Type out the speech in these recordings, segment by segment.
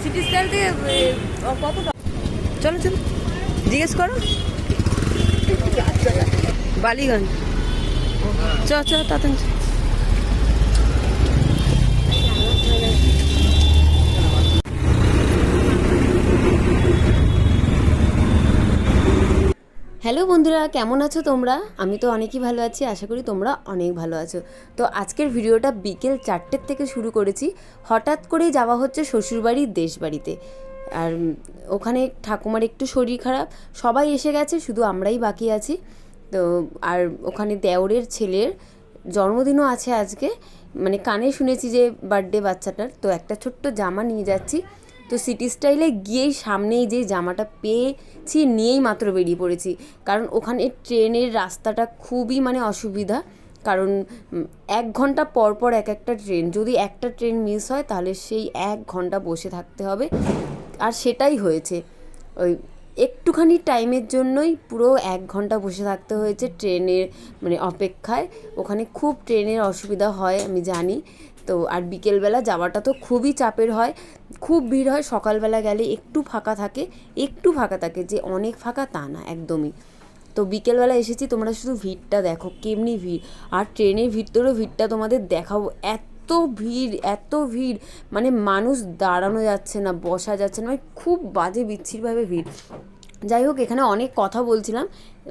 City style থেকে কত? চলো চলো জিজ্ঞেস করো। বালিগঞ্জ চ চ তাড়াতাড়ি। হ্যালো বন্ধুরা, কেমন আছো তোমরা? আমি তো অনেকই ভালো আছি, আশা করি তোমরা অনেক ভালো আছো। তো আজকের ভিডিওটা বিকেল 4টের থেকে শুরু করেছি। হঠাৎ করেই যাওয়া হচ্ছে শ্বশুরবাড়ির দেশ বাড়িতে। আর ওখানে ঠাকুমার একটু শরীর খারাপ, সবাই এসে গেছে, শুধু আমরাই বাকি আছি। তো আর ওখানে দেওরের ছেলের জন্মদিনও আছে আজকে, মানে কানে শুনেছি যে বার্থডে বাচ্চাটার। তো একটা ছোট্ট জামা নিয়ে যাচ্ছি। তো সিটি স্টাইলে গিয়েই সামনেই যে জামাটা পেয়েছি নিয়েই মাত্র বেরিয়ে পড়েছি, কারণ ওখানে ট্রেনের রাস্তাটা খুবই মানে অসুবিধা। কারণ 1 ঘন্টা পর পর একটা ট্রেন, যদি একটা ট্রেন মিস হয় তাহলে সেই 1 ঘন্টা বসে থাকতে হবে। আর সেটাই হয়েছে, ওই একটুখানি টাইমের জন্যই পুরো 1 ঘন্টা বসে থাকতে হয়েছে ট্রেনের মানে অপেক্ষায়। ওখানে খুব ট্রেনের অসুবিধা হয় আমি জানি। তো আর বিকেলবেলা যাওয়াটা তো খুবই চাপের হয়, খুব ভিড় হয়। সকালবেলা গেলে একটু ফাঁকা থাকে, যে অনেক ফাঁকা তা না একদমই। তো বিকেলবেলা এসেছি, তোমরা শুধু ভিড়টা দেখো কেমনি ভিড়। আর ট্রেনের ভিতরেও ভিড়টা তোমাদের দেখাবো। এত ভিড় মানে মানুষ দাঁড়ানো যাচ্ছে না, বসা যাচ্ছে না, মানে খুব বাজে বিচ্ছিরভাবে ভিড়। যাই হোক, এখানে অনেক কথা বলছিলাম,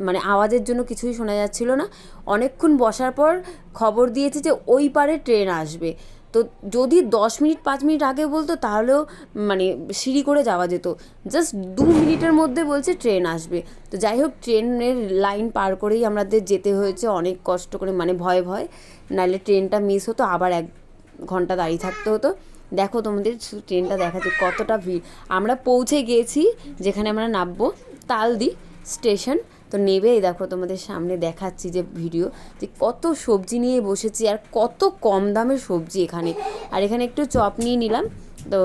মানে আওয়াজের জন্য কিছুই শোনা যাচ্ছিল না। অনেকক্ষণ বসার পর খবর দিয়েছে যে ওই পারে ট্রেন আসবে। তো যদি 10 মিনিট 5 মিনিট আগে বলতো তাহলেও মানে সিঁড়ি করে যাওয়া যেত। জাস্ট 2 মিনিটের মধ্যে বলছে ট্রেন আসবে। তো যাই হোক, ট্রেনের লাইন পার করেই আমাদের যেতে হয়েছে অনেক কষ্ট করে, মানে ভয়ে নাহলে ট্রেনটা মিস হতো, আবার 1 ঘন্টা দাঁড়িয়ে থাকতে হতো। দেখো তোমাদের ট্রেনটা দেখাচ্ছে কতটা ভিড়। আমরা পৌঁছে গিয়েছি যেখানে আমরা নামবো, তালদি স্টেশন। তো নেবেই দেখো তোমাদের সামনে দেখাচ্ছি যে ভিডিও, যে কত সবজি নিয়ে বসেছি আর কত কম দামের সবজি এখানে। আর এখানে একটু চপ নিয়ে নিলাম, তো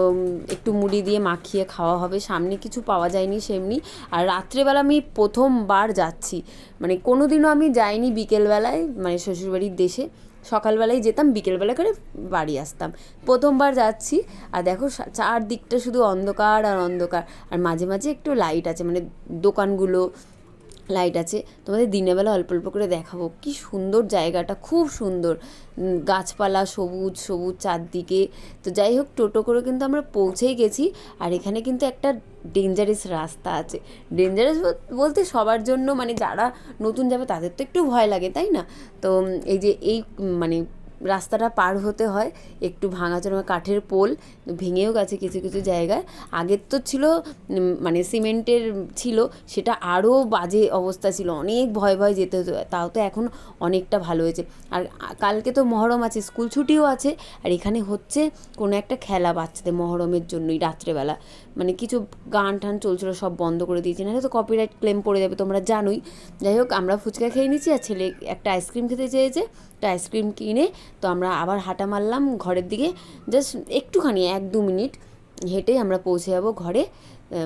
একটু মুড়ি দিয়ে মাখিয়ে খাওয়া হবে। সামনে কিছু পাওয়া যায়নি সেমনি। আর রাত্রেবেলা আমি প্রথমবার যাচ্ছি, মানে কোনো দিনও আমি যাইনি বিকেলবেলায়, মানে শ্বশুরবাড়ির দেশে সকালবেলায় যেতাম, বিকেলবেলা করে বাড়ি আসতাম। প্রথমবার যাচ্ছি। আর দেখো চারদিকটা শুধু অন্ধকার আর অন্ধকার, আর মাঝে মাঝে একটু লাইট আছে, মানে দোকানগুলো লাইট আছে। তোমাদের দিনের বেলা অল্প অল্প করে দেখাবো। কি সুন্দর জায়গাটা, খুব সুন্দর, গাছপালা সবুজ সবুজ চারদিকে। তো যাই হোক, টোটো করে কিন্তু আমরা পৌঁছেই গেছি। আর এখানে কিন্তু একটা ডেঞ্জারাস রাস্তা আছে। ডেঞ্জারাস বলতে সবার জন্য, মানে যারা নতুন যাবে তাদের তো একটু ভয় লাগে, তাই না? তো এই যে এই মানে রাস্তাটা পার হতে হয় একটু ভাঙাচোরা, কাঠের পোল ভেঙেও গেছে কিছু কিছু জায়গায়। আগের তো ছিল মানে সিমেন্টের ছিল, সেটা আরও বাজে অবস্থা ছিল, অনেক ভয় যেতে হতো। তাও তো এখন অনেকটা ভালো হয়েছে। আর কালকে তো মহরম আছে, স্কুল ছুটিও আছে। আর এখানে হচ্ছে কোনো একটা খেলা বাচ্চাদের মহরমের জন্যই, রাত্রেবেলা মানে কিছু গান টান চলছিল, সব বন্ধ করে দিয়েছে, নাহলে তো কপিরাইট ক্লেম পড়ে যাবে, তোমরা জানোই। যাই হোক, আমরা ফুচকা খেয়ে নিচ্ছি, আর ছেলে একটা আইসক্রিম খেতে চেয়েছে, তো আইসক্রিম কিনে তো আমরা আবার হাঁটা মারলাম ঘরের দিকে। জাস্ট একটুখানি 1-2 মিনিট হেঁটেই আমরা পৌঁছে যাবো ঘরে,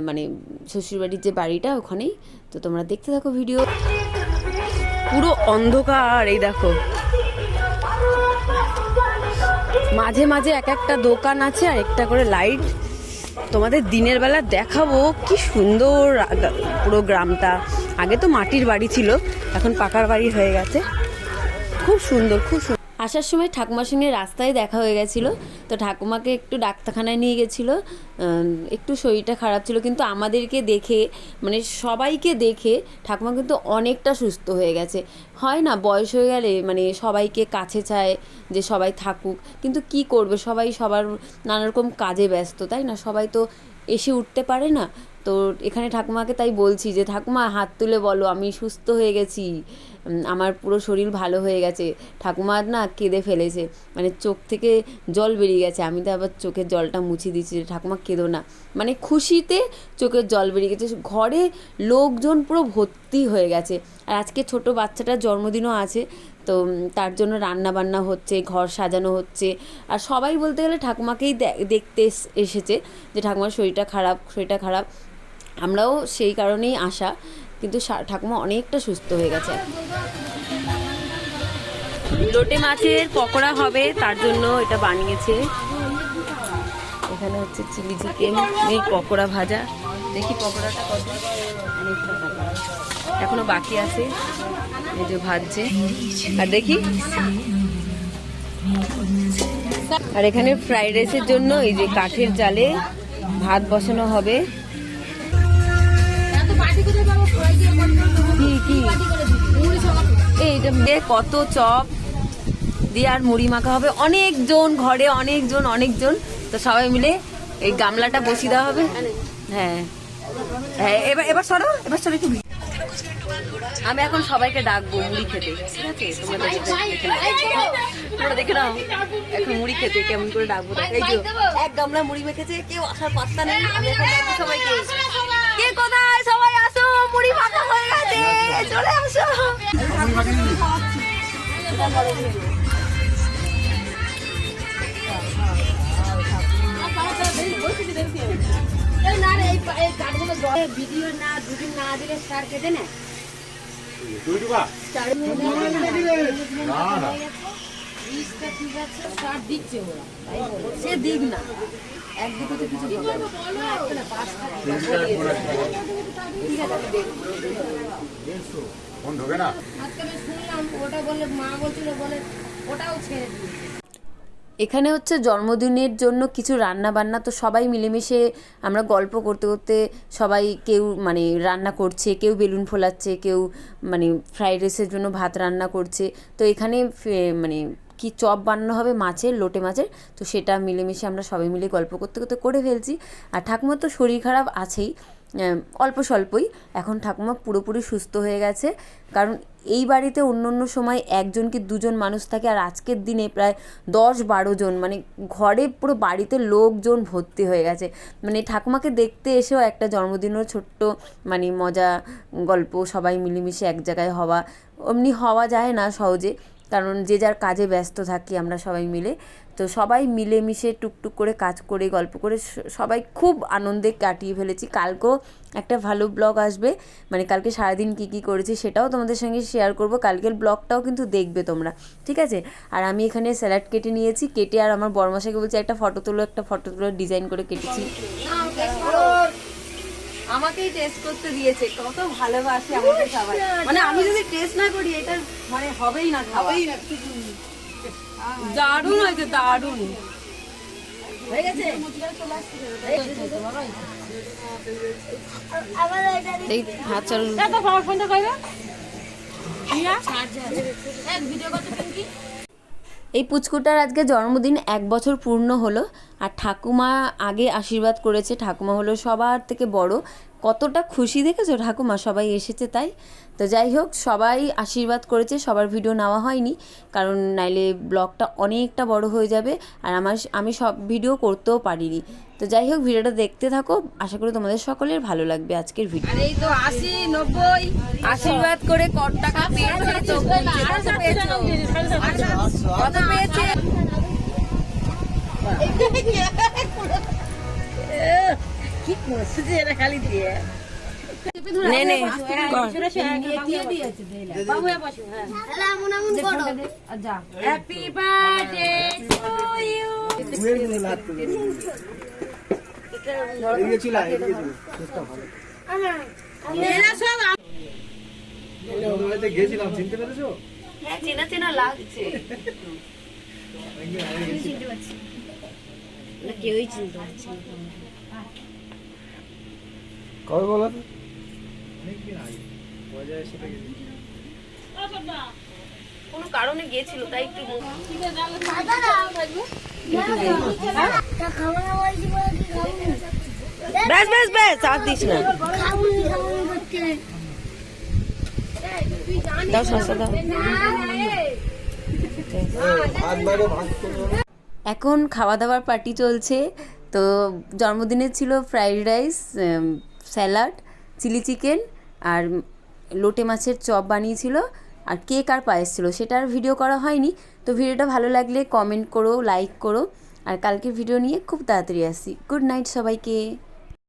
মানে শ্বশুরবাড়ির যে বাড়িটা ওখানেই। তো তোমরা দেখতে থাকো ভিডিও। পুরো অন্ধকার, এই দেখো মাঝে মাঝে একটা দোকান আছে আর একটা করে লাইট। তোমাদের দিনের বেলা দেখাবো কি সুন্দর পুরো গ্রামটা। আগে তো মাটির বাড়ি ছিল, এখন পাকার বাড়ি হয়ে গেছে। খুব সুন্দর, খুব সুন্দর। আসার সময় ঠাকুমার সঙ্গে রাস্তায় দেখা হয়ে গেছিলো। তো ঠাকুমাকে একটু ডাক্তারখানায় নিয়ে গেছিলো, একটু শরীরটা খারাপ ছিল, কিন্তু আমাদেরকে দেখে, মানে সবাইকে দেখে ঠাকুমা কিন্তু অনেকটা সুস্থ হয়ে গেছে। হয় না, বয়স হয়ে গেলে মানে সবাইকে কাছে চায় যে সবাই থাকুক, কিন্তু কি করবে, সবাই সবার নানারকম কাজে ব্যস্ত, তাই না? সবাই তো এসে উঠতে পারে না। তো এখানে ঠাকুমাকে তাই বলছি যে ঠাকুমা হাত তুলে বলো আমি সুস্থ হয়ে গেছি, আমার পুরো শরীর ভালো হয়ে গেছে। ঠাকুমা না কেঁদে ফেলেছে, মানে চোখ থেকে জল বেরিয়ে গেছে। আমি তো আবার চোখের জলটা মুছিয়ে দিচ্ছি, ঠাকুমা কেঁদো না, মানে খুশিতে চোখের জল বেরিয়ে গেছে। ঘরে লোকজন পুরো ভর্তি হয়ে গেছে। আর আজকে ছোট বাচ্চাটার জন্মদিনও আছে, তো তার জন্য রান্না বান্না হচ্ছে, ঘর সাজানো হচ্ছে। আর সবাই বলতে গেলে ঠাকুমাকেই দেখতে এসেছে, যে ঠাকুমার শরীরটা খারাপ। আমরাও সেই কারণেই আসা, কিন্তু ঠাকুমা অনেকটা সুস্থ হয়ে গেছে। লোটে মাছের পকোড়া হবে, তার জন্য এটা বানিয়েছে। এখানে হচ্ছে চিলি চিকেন, এই পকোড়া ভাজা। দেখি পকোড়াটা কত, অনেকটা পকোড়া এখনো বাকি আছে, এই যে ভাজছে। আর দেখি, আর এখানে ফ্রাইড রাইসের জন্য এই যে কাঠের জালে ভাত বসানো হবে। কি এইটা কত চপ দিয়ে আর মুড়ি মাখা হবে। অনেকজন ঘরে, অনেকজন তো সবাই মিলে এই গামলাটা বসিয়ে দেওয়া হবে। হ্যাঁ হ্যাঁ, এবার সরো একটু। আমি এখন সবাইকে ডাকবো মুড়ি খেতে, ঠিক আছে? তোমরা দেখে নাও এখন মুড়ি খেতে কেমন করে ডাকবো। এই যে এক গামলা মুড়ি মেখেছে, কেউ আসার পাত্তা নেই। আমি এখন ডাকবো সবাইকে, কে কোথায় সবাই আসো, মুড়ি মাখা হয়ে গেছে, চলে আসো। ভিডিও না দুদিন না দিলে স্যার কেটে নেয়। সে দিক না, একদিকে তো কিছু ওটা বলে মা বলছিল, বলে ওটাও ছেড়ে দিই। এখানে হচ্ছে জন্মদিনের জন্য কিছু রান্না বান্না, তো সবাই মিলেমিশে আমরা গল্প করতে করতে সবাই, কেউ মানে রান্না করছে, কেউ বেলুন ফোলাচ্ছে, কেউ মানে ফ্রাইড রাইসের জন্য ভাত রান্না করছে। তো এখানে মানে কি চপ বানানো হবে মাছের, লোটে মাছের, তো সেটা মিলেমিশে আমরা সবাই মিলে গল্প করতে করতে করে ফেলছি। আর ঠাকুমার তো শরীর খারাপ আছেই, অল্প স্বল্পই। এখন ঠাকুমা পুরোপুরি সুস্থ হয়ে গেছে, কারণ এই বাড়িতে অন্য সময় একজন কি দুজন মানুষ থাকে, আর আজকের দিনে প্রায় 10-12 জন, মানে ঘরে পুরো বাড়িতে লোকজন ভর্তি হয়ে গেছে। মানে ঠাকুমাকে দেখতে এসেও একটা জন্মদিনের ছোট্ট মানে মজা গল্প, সবাই মিলেমিশে এক জায়গায় হওয়া, এমনি হওয়া যায় না সহজে, কারণ যে যার কাজে ব্যস্ত থাকি আমরা সবাই মিলে। তো সবাই মিলেমিশে টুকটুক করে কাজ করে গল্প করে সবাই খুব আনন্দে কাটিয়ে ফেলেছি। কালকেও একটা ভালো ব্লগ আসবে, মানে কালকে সারাদিন কী করেছি সেটাও তোমাদের সঙ্গে শেয়ার করব। কালকের ব্লগটাও কিন্তু দেখবে তোমরা, ঠিক আছে? আর আমি এখানে স্যালাড কেটে নিয়েছি, কেটে আর আমার বড়মশাইকে বলছি একটা ফটো তোলো, ডিজাইন করে কেটেছি। আমাকেই টেস্ট করতে দিয়েছে, কত ভালোবাসে আমাকে সবাই। মানে আমি যদি টেস্ট না করি এটা মানে হবেই না, খাওয়াই না। দারুণ হয়েছে, দারুণ হয়ে গেছে। হাত চল এই পুচকুটার আজকে জন্মদিন 1 বছর পূর্ণ হলো। আর ঠাকুমা আগে আশীর্বাদ করেছে, ঠাকুমা হলো সবার থেকে বড়। কতটা খুশি দেখেছো ঠাকুমা, সবাই এসেছে তাই। তো যাই হোক, সবাই আশীর্বাদ করেছে, সবার ভিডিও নেওয়া হয়নি, কারণ নাইলে ব্লগটা অনেকটা বড় হয়ে যাবে, আর আমি সব ভিডিও করতেও পারিনি। তো যাই হোক, ভিডিওটা দেখতে থাকো, আশা করি তোমাদের সকলের ভালো লাগবে আজকের ভিডিও। আর এই তো 80-90 আশীর্বাদ করে কত টাকা পেয়েছে, তো কত পেয়েছে কি করছে এটা খালি দিয়ে নে নে হ্যাপি বার্থডে টু ইউ। গেছিলাম, চিনতে পেরেছো? হ্যাঁ, চেনা চেনা লাগছে, কেউই চিনতে পারছে না। কবে বলো? কোনো কারণে গিয়েছিল তাই একটু ব্যাস ব্যাস ব্যাস, আর দিস না, দাও শসা দাও। এখন খাওয়া দাওয়ার পার্টি চলছে। তো জন্মদিনে ছিল fried rice, salad, chilli chicken আর লোটে মাছের চপ বানিয়েছিল, আর কেক আর পায়েস ছিল, সেটার ভিডিও করা হয়নি। তো ভিডিওটা ভালো লাগলে কমেন্ট করো, লাইক করো, আর কালকের ভিডিও নিয়ে খুব তাড়াতাড়ি আসি। গুড নাইট সবাইকে।